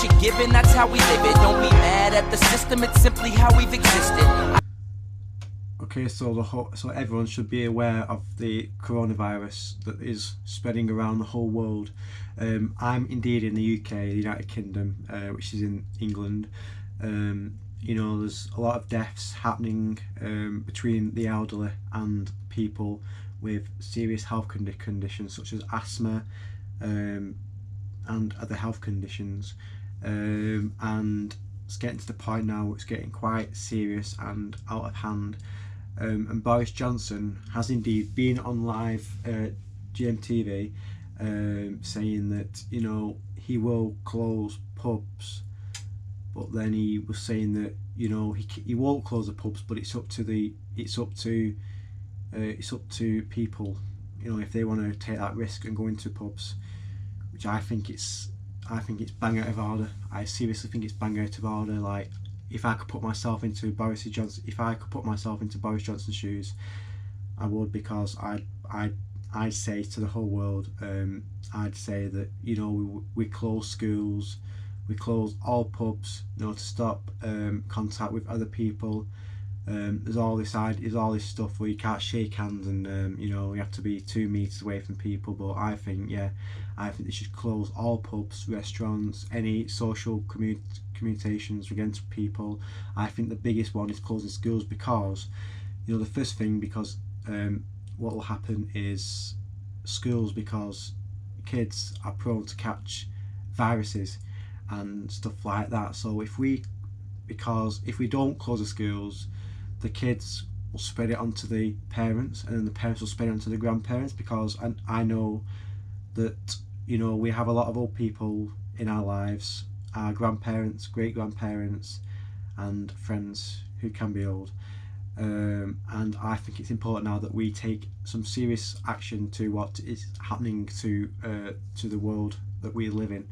what you're given, that's how we live it. Don't be mad at the system, it's simply how we've existed. Okay, so everyone should be aware of the coronavirus that is spreading around the whole world. I'm indeed in the UK, the United Kingdom, which is in England. You know, there's a lot of deaths happening between the elderly and people with serious health conditions such as asthma and other health conditions. And it's getting to the point now where it's getting quite serious and out of hand. And Boris Johnson has indeed been on live GMTV saying that, you know, he will close pubs, but then he was saying that, you know, he won't close the pubs, but it's up to people, you know, if they want to take that risk and go into pubs, which I think it's bang out of order. I seriously think it's bang out of order. Like, if I could put myself into Boris Johnson's shoes, I would, because I'd say to the whole world, I'd say that, you know, we close schools, we close all pubs, you know, to stop contact with other people. There's all this stuff where you can't shake hands and you know, you have to be 2 meters away from people. But I think they should close all pubs, restaurants, any social communications against people. I think the biggest one is closing schools, because, you know, the first thing, because what will happen is schools, because kids are prone to catch viruses and stuff like that. So if we don't close the schools, the kids will spread it onto the parents, and then the parents will spread it onto the grandparents, because I know that, you know, we have a lot of old people in our lives, our grandparents, great grandparents and friends who can be old, and I think it's important now that we take some serious action to what is happening to the world that we live in,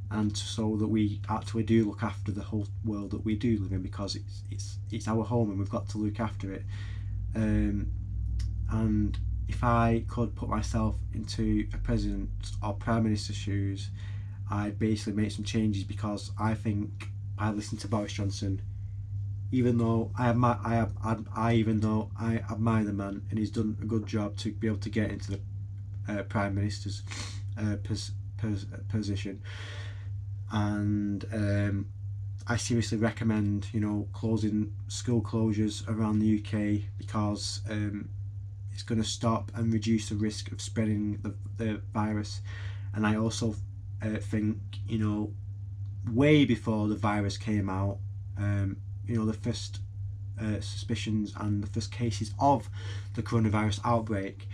and so that we actually do look after the whole world that we do live in, because it's our home and we've got to look after it. And if I could put myself into a president or prime minister's shoes, I'd basically make some changes, because I think, by listening to Boris Johnson, even though I admire the man and he's done a good job to be able to get into the prime minister's position, and I seriously recommend, you know, closing school closures around the UK, because it's going to stop and reduce the risk of spreading the virus. And I also think, you know, way before the virus came out, you know, the first suspicions and the first cases of the coronavirus outbreak,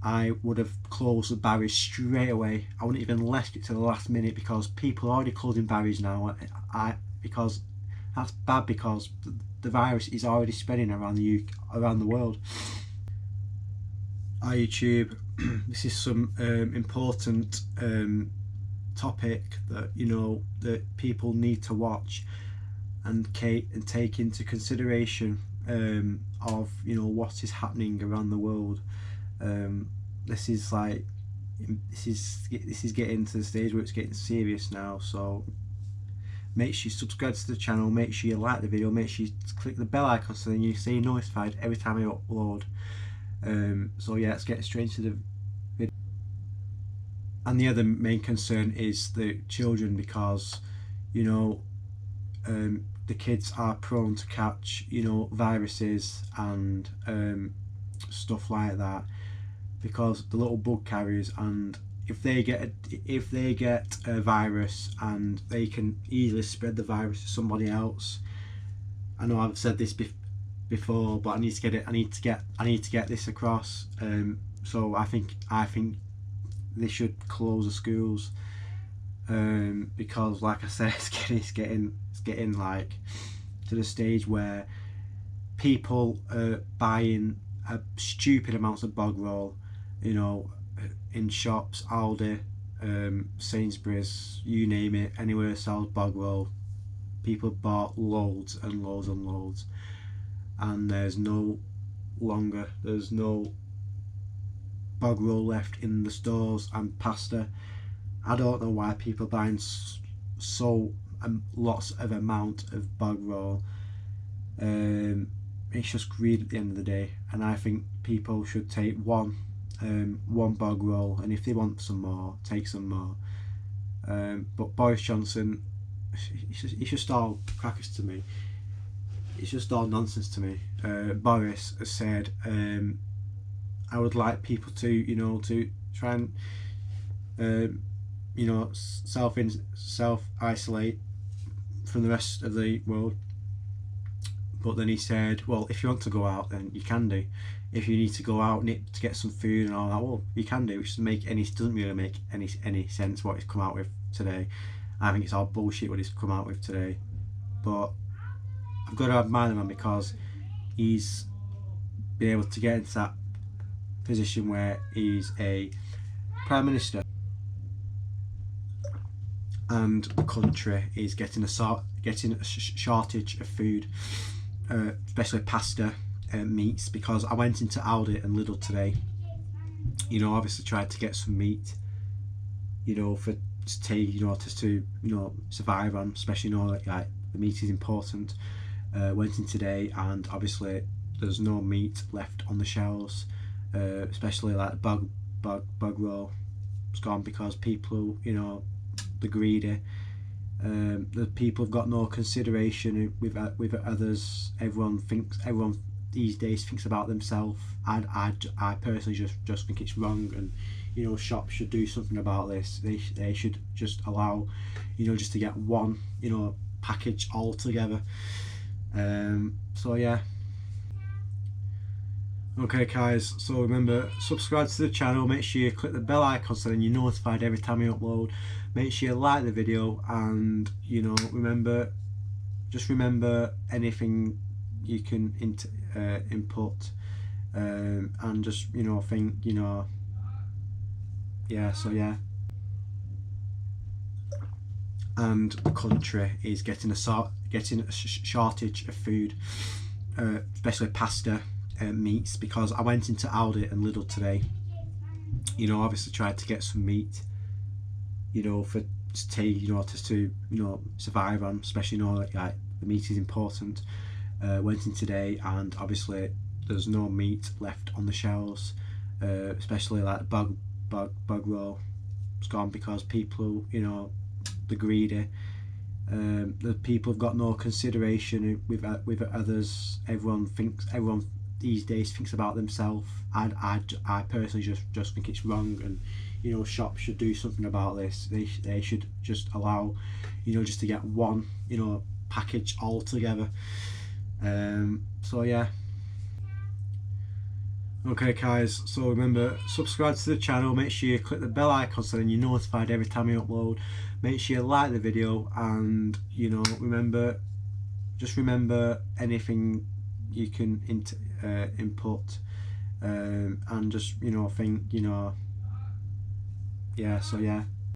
I would have closed the barriers straight away. I wouldn't even left it to the last minute, because people are already closing barriers now. Because that's bad, because the virus is already spreading around the world. Hi YouTube, this is some important topic that, you know, that people need to watch and take into consideration of, you know, what is happening around the world. This is getting to the stage where it's getting serious now, so make sure you subscribe to the channel, make sure you like the video, make sure you click the bell icon so then you stay notified every time I upload. So yeah, let's get straight into the video. And the other main concern is the children, because, you know, the kids are prone to catch, you know, viruses and stuff like that, because the little bug carriers, and if they get a virus, and they can easily spread the virus to somebody else. I know I've said this before, but I need to get this across. So I think they should close the schools, because, like I said, it's getting like to the stage where people are buying stupid amounts of bog roll, you know, in shops, Aldi, Sainsbury's, you name it, anywhere sells bog roll. People bought loads and loads and loads, and there's no bog roll left in the stores, and pasta. I don't know why people are buying so lots of amount of bog roll. It's just greed at the end of the day, and I think people should take one bog roll, and if they want some more, take some more. But Boris Johnson, it's just all crackers to me. It's just all nonsense to me. Boris has said, I would like people to, to try and, self isolate from the rest of the world. But then he said, well, if you want to go out, then you can do. If you need to go out to get some food and all that, well, you can do. Which doesn't really make any sense what he's come out with today. I think it's all bullshit what he's come out with today. But I've got to admire the man because he's been able to get into that position where he's a prime minister, and the country is getting a shortage of food, especially pasta, meats. Because I went into Aldi and Lidl today, obviously tried to get some meat, for to survive on, especially like the meat is important. Went in today and obviously there's no meat left on the shelves, especially like bog roll. It's gone because people, the greedy. The people have got no consideration with others. Everyone these days thinks about themselves. I personally just think it's wrong, and shops should do something about this. They should just allow, just to get one, package altogether. So yeah. Okay guys, so remember, subscribe to the channel, make sure you click the bell icon so then you're notified every time you upload. Make sure you like the video, and remember anything you can input, and just think, yeah, so yeah. And the country is getting a shortage of food, especially pasta, meats. Because I went into Aldi and Lidl today, obviously tried to get some meat, for to survive on, especially like the meat is important. Went in today and obviously there's no meat left on the shelves, especially like bog roll. It's gone because people, the greedy. The people have got no consideration with others. Everyone these days thinks about themselves. I personally just think it's wrong, and shops should do something about this. They should just allow, just to get one, package altogether. So yeah. Okay guys, so remember, subscribe to the channel, make sure you click the bell icon so then you're notified every time you upload. Make sure you like the video, and remember anything you can input, and just think, yeah, so yeah.